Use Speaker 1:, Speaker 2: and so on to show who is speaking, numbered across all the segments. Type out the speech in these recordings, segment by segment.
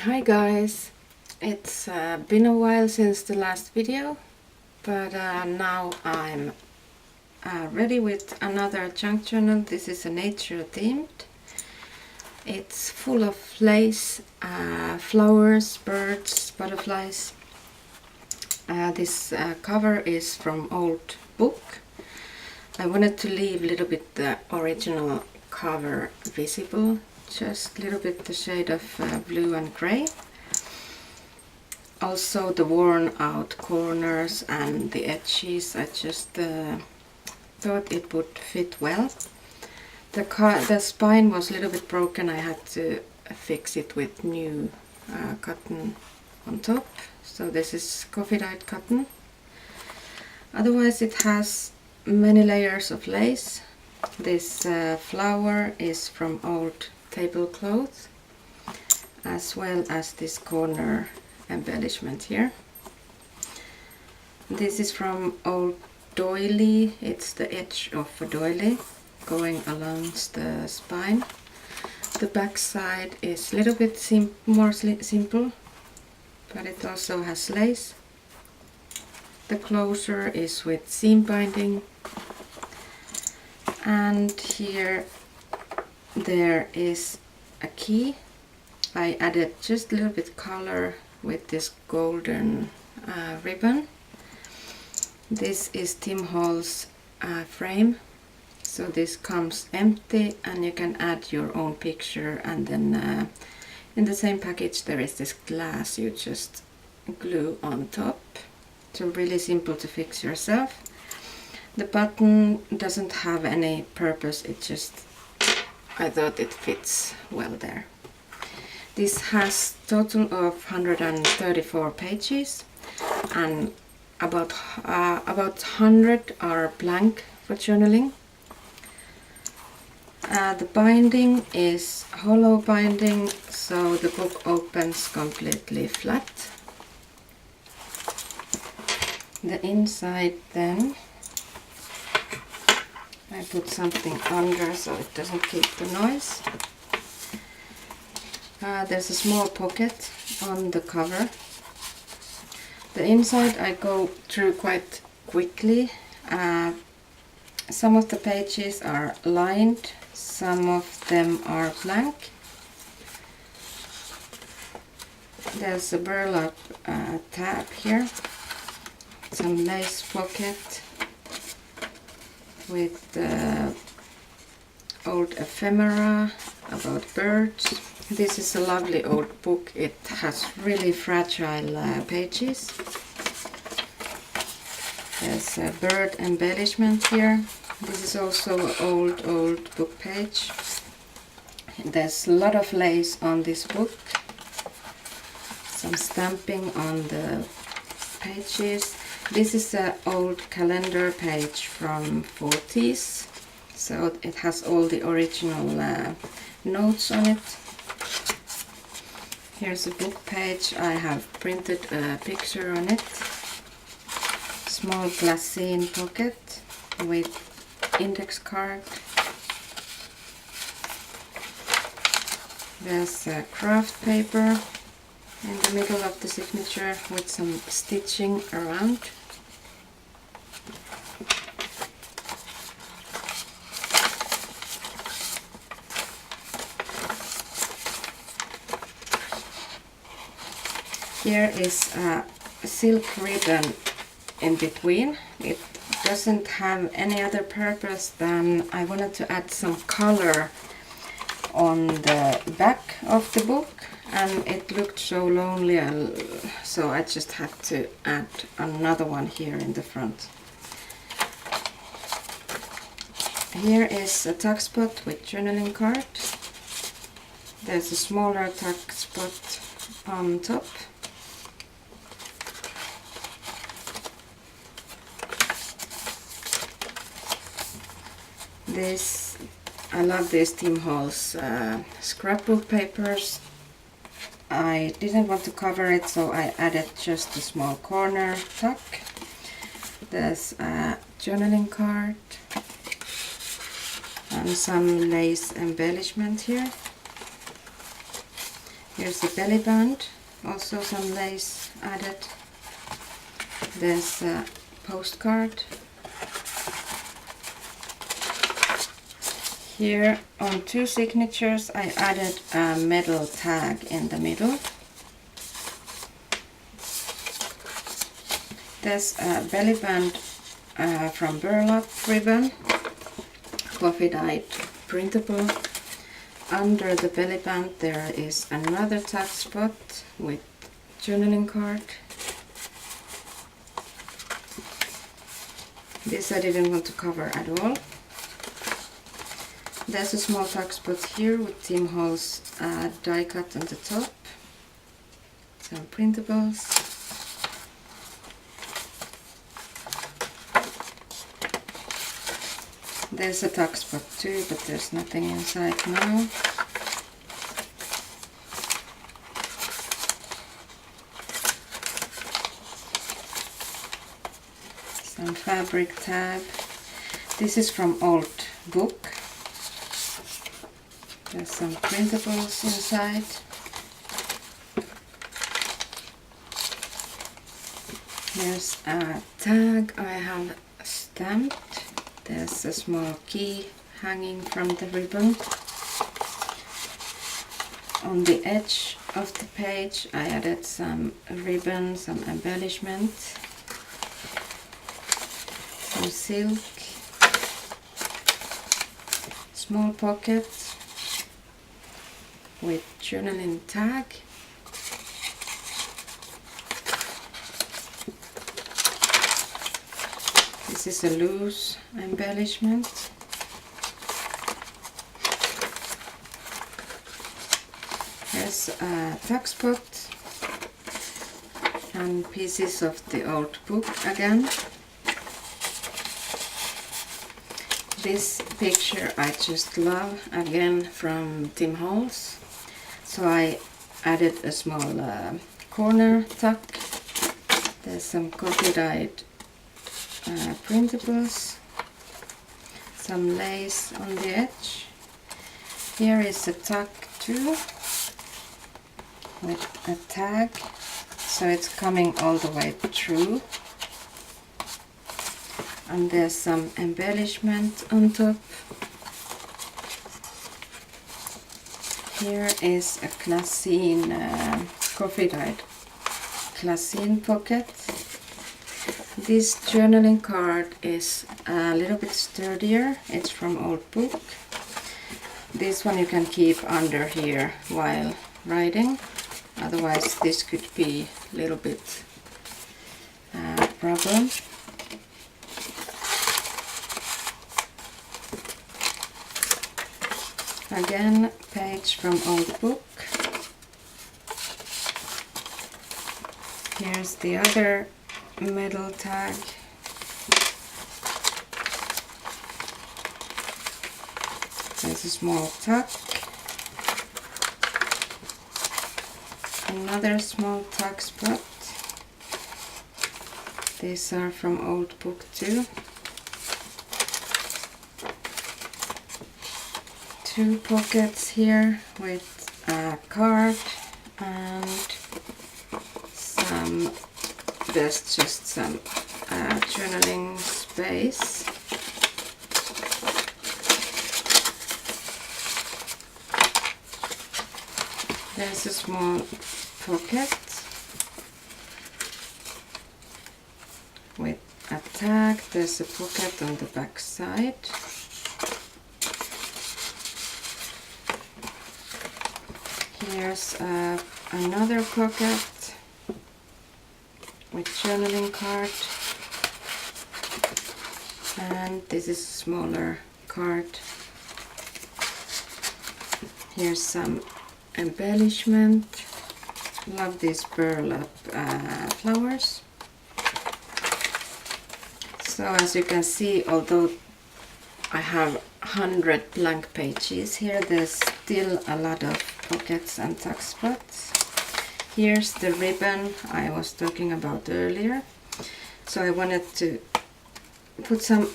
Speaker 1: Hi guys, it's been a while since the last video, but now I'm ready with another junk journal. This is a nature themed. It's full of lace, flowers, birds, butterflies. This cover is from old book. I wanted to leave a little bit the original cover visible, just a little bit the shade of blue and gray. Also the worn out corners and the edges, I just thought it would fit well. The spine was a little bit broken, I had to fix it with new cotton on top. So this is coffee dyed cotton. Otherwise it has many layers of lace. This flower is from old tablecloth, as well as this corner embellishment here. This is from old doily. It's the edge of a doily going along the spine. The back side is a little bit more simple, but it also has lace. The closure is with seam binding, and here there is a key. I added just a little bit color with this golden ribbon. This is Tim Holtz frame, so this comes empty and you can add your own picture, and then in the same package there is this glass you just glue on top. So really simple to fix yourself. The button doesn't have any purpose, it just, I thought it fits well there. This has total of 134 pages, and about 100 are blank for journaling. The binding is hollow binding, so the book opens completely flat. The inside then, I put something under so it doesn't keep the noise. There's a small pocket on the cover. The inside I go through quite quickly. Some of the pages are lined, some of them are blank. There's a burlap tab here, some lace pocket with the old ephemera about birds. This is a lovely old book. It has really fragile pages. There's a bird embellishment here. This is also an old book page. There's a lot of lace on this book. Some stamping on the pages. This is an old calendar page from 40s. So it has all the original notes on it. Here's a book page. I have printed a picture on it. Small glassine pocket with index card. There's a craft paper in the middle of the signature with some stitching around. Here is a silk ribbon in between. It doesn't have any other purpose than I wanted to add some color on the back of the book, and it looked so lonely, so I just had to add another one here in the front. Here is a tuck spot with journaling card. There's a smaller tuck spot on top. This, I love these Tim Holtz scrapbook papers. I didn't want to cover it, so I added just a small corner tuck. There's a journaling card and some lace embellishment here. Here's the belly band, also some lace added. There's a postcard. Here on 2 signatures I added a metal tag in the middle. There's a belly band from burlap ribbon, coffee dyed printable. Under the belly band there is another tag spot with journaling card. This I didn't want to cover at all. There's a small tag spot here with Tim Holtz die cut on the top. Some printables. There's a tag spot too, but there's nothing inside now. Some fabric tab. This is from Óld book. There's some printables inside. Here's a tag I have stamped. There's a small key hanging from the ribbon. On the edge of the page I added some ribbon, some embellishment, some silk, small pocket with journaling tag. This is a loose embellishment. There's a tag spot and pieces of the old book again. This picture I just love, again from Tim Holtz. So I added a small corner tuck. There's some coffee dyed printables, some lace on the edge. Here is a tuck too with a tag, so it's coming all the way through. And there's some embellishment on top. Here is a glassine, coffee dyed glassine pocket. This journaling card is a little bit sturdier. It's from Óld book. This one you can keep under here while writing. Otherwise this could be a little bit problem. Again, page from Óld book. Here's the other metal tag. There's a small tuck. Another small tuck spot. These are from Óld book too. 2 pockets here with a card and some, there's just some journaling space. There's a small pocket with a tag. There's a pocket on the back side. Here's another pocket with journaling card, and this is a smaller card. Here's some embellishment. Love these burlap flowers. So as you can see, although I have 100 blank pages here, there's still a lot of pockets and tuck spots. Here's the ribbon I was talking about earlier. So I wanted to put some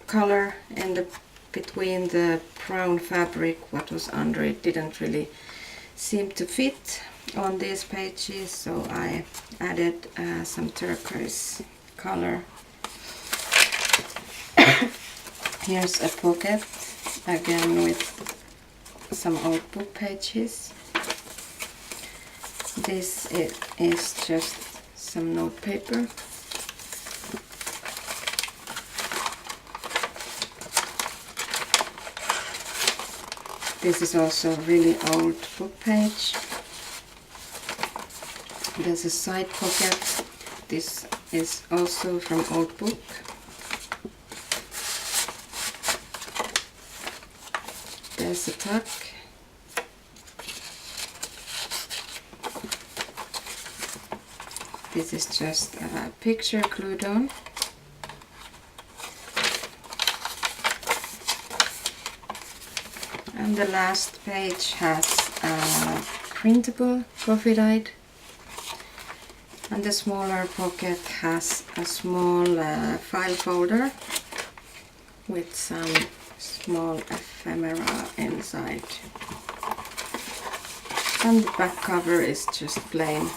Speaker 1: color in the between the brown fabric what was under it. Didn't really seemed to fit on these pages, so I added some turquoise color. Here's a pocket, again with some old book pages. This is just some note paper. This is also a really old book page. There's a side pocket. This is also from old book. There's a tuck. This is just a picture glued on. And the last page has a printable coffee dyed. And the smaller pocket has a small file folder with some small ephemera inside. And the back cover is just plain.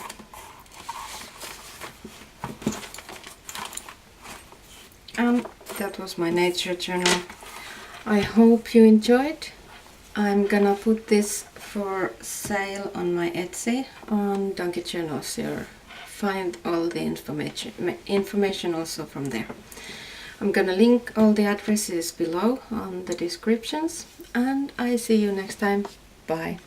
Speaker 1: And that was my nature journal. I hope you enjoyed. I'm gonna put this for sale on my Etsy on Donkey Journals. You'll find all the information also from there. I'm gonna link all the addresses below on the descriptions, and I see you next time. Bye.